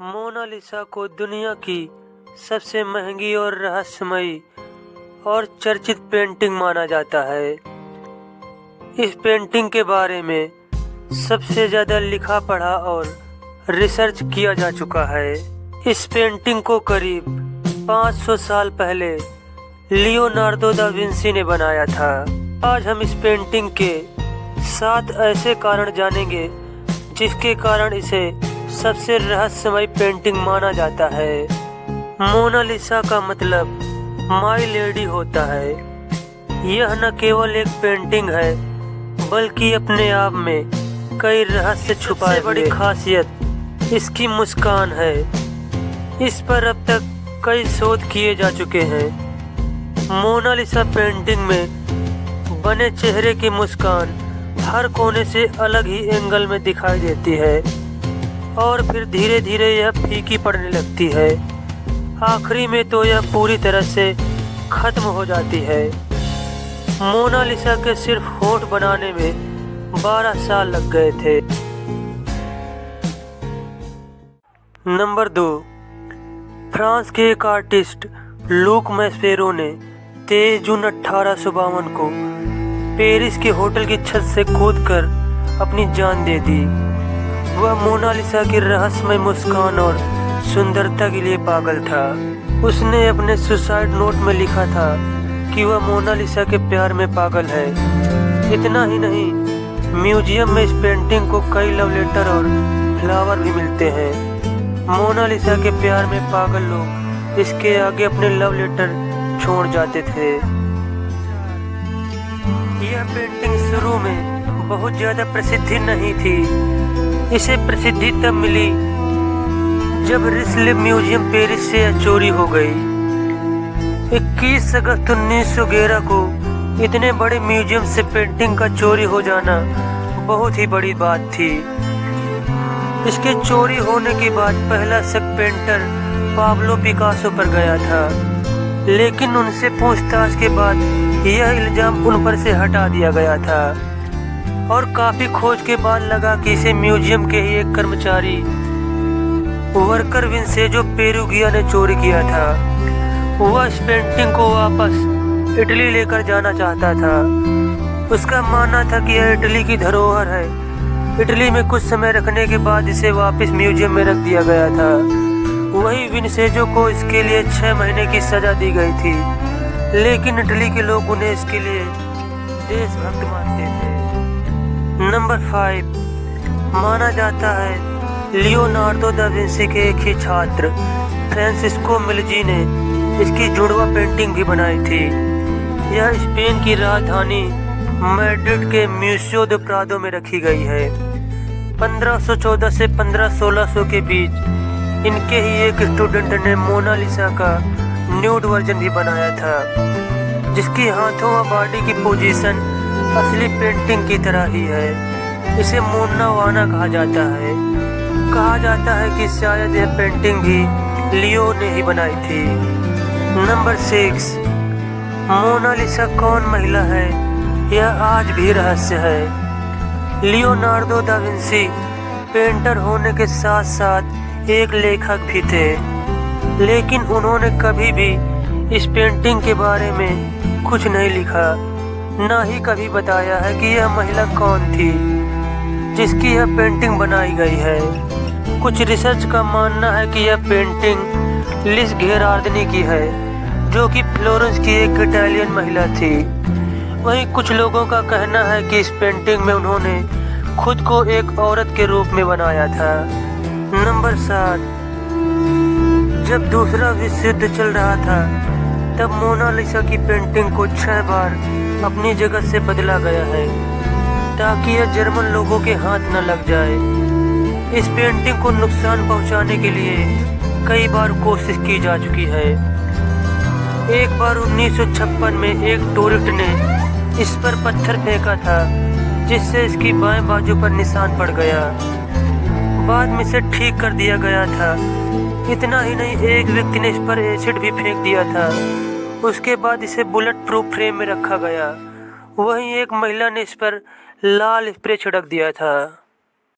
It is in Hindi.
मोनालिसा को दुनिया की सबसे महंगी और रहस्यमयी और चर्चित पेंटिंग माना जाता है। इस पेंटिंग के बारे में सबसे ज़्यादा लिखा पढ़ा और रिसर्च किया जा चुका है। इस पेंटिंग को करीब 500 साल पहले लियोनार्डो दा विंसी ने बनाया था। आज हम इस पेंटिंग के 7 ऐसे कारण जानेंगे जिसके कारण इसे सबसे रहस्यमय पेंटिंग माना जाता है। मोनालिसा का मतलब माय लेडी होता है। यह न केवल एक पेंटिंग है बल्कि अपने आप में कई रहस्य छुपाए। बड़ी खासियत इसकी मुस्कान है। इस पर अब तक कई शोध किए जा चुके हैं। मोनालिसा पेंटिंग में बने चेहरे की मुस्कान हर कोने से अलग ही एंगल में दिखाई देती है और फिर धीरे धीरे यह फीकी पड़ने लगती है। आखिरी में तो यह पूरी तरह से खत्म हो जाती है। मोनालिसा के सिर्फ होंठ बनाने में 12 साल लग गए थे। नंबर 2, फ्रांस के एक आर्टिस्ट लूक मैस्पेरो ने 23 जून 1852 को पेरिस के होटल की छत से कूदकर अपनी जान दे दी। वह मोनालिसा की रहस्यमय मुस्कान और सुंदरता के लिए पागल था। उसने अपने सुसाइड नोट में लिखा था कि वह मोनालिसा के प्यार में पागल है। इतना ही नहीं, म्यूजियम में इस पेंटिंग को कई लव लेटर और फ्लावर भी मिलते हैं। मोनालिसा के प्यार में पागल लोग इसके आगे अपने लव लेटर छोड़ जाते थे। यह पेंटिंग शुरू में बहुत ज़्यादा प्रसिद्धि नहीं थी। इसे प्रसिद्धि तब मिली जब रिस्ले म्यूजियम पेरिस से चोरी हो गई। 21 अगस्त 1911 को इतने बड़े म्यूजियम से पेंटिंग का चोरी हो जाना बहुत ही बड़ी बात थी। इसके चोरी होने के बाद पहला शक पेंटर पाब्लो पिकासो पर गया था, लेकिन उनसे पूछताछ के बाद यह इल्जाम उन पर से हटा दिया गया था और काफी खोज के बाद लगा कि इसे म्यूजियम के ही एक कर्मचारी वर्कर विंसेंजो पेरुगिया ने चोरी किया था। वह इस पेंटिंग को वापस इटली लेकर जाना चाहता था। उसका मानना था कि यह इटली की धरोहर है। इटली में कुछ समय रखने के बाद इसे वापस म्यूजियम में रख दिया गया था। वही विंसेंजो को इसके लिए 6 महीने की सजा दी गई थी, लेकिन इटली के लोग उन्हें इसके लिए देशभक्त मानते थे। नंबर 5, माना जाता है लियोनार्डो दा विंसी के एक ही छात्र फ्रांसिस्को मिलजी ने इसकी जुड़वा पेंटिंग भी बनाई थी। यह स्पेन की राजधानी मैड्रिड के म्यूजियो दे प्रादो में रखी गई है। 1514 से 1516 के बीच इनके ही एक स्टूडेंट ने मोनालिसा का न्यूड वर्जन भी बनाया था, जिसकी हाथों व बॉडी की पोजीशन असली पेंटिंग की तरह ही है। इसे मोना वाना कहा जाता है। कहा जाता है कि शायद यह पेंटिंग भी लियो ने ही बनाई थी। नंबर 6, मोनालिसा कौन महिला है यह आज भी रहस्य है। लियोनार्डो दा विंसी पेंटर होने के साथ साथ एक लेखक भी थे, लेकिन उन्होंने कभी भी इस पेंटिंग के बारे में कुछ नहीं लिखा, ना ही कभी बताया है कि यह महिला कौन थी जिसकी यह पेंटिंग बनाई गई है। कुछ रिसर्च का मानना है कि यह पेंटिंग लिस घेरार्डनी की है, जो कि फ्लोरेंस की एक इटालियन महिला थी। वहीं कुछ लोगों का कहना है कि इस पेंटिंग में उन्होंने खुद को एक औरत के रूप में बनाया था। नंबर 7, जब दूसरा विश्व युद्ध चल रहा था तब मोनालिसा की पेंटिंग को 6 बार अपनी जगह से बदला गया है ताकि यह जर्मन लोगों के हाथ न लग जाए। इस पेंटिंग को नुकसान पहुंचाने के लिए कई बार कोशिश की जा चुकी है। एक बार 1956 में एक टूरिस्ट ने इस पर पत्थर फेंका था, जिससे इसकी बाएं बाजू पर निशान पड़ गया। बाद में इसे ठीक कर दिया गया था। इतना ही नहीं, एक व्यक्ति ने इस पर एसिड भी फेंक दिया था। उसके बाद इसे बुलेट प्रूफ फ्रेम में रखा गया। वहीं एक महिला ने इस पर लाल स्प्रे छिड़क दिया था।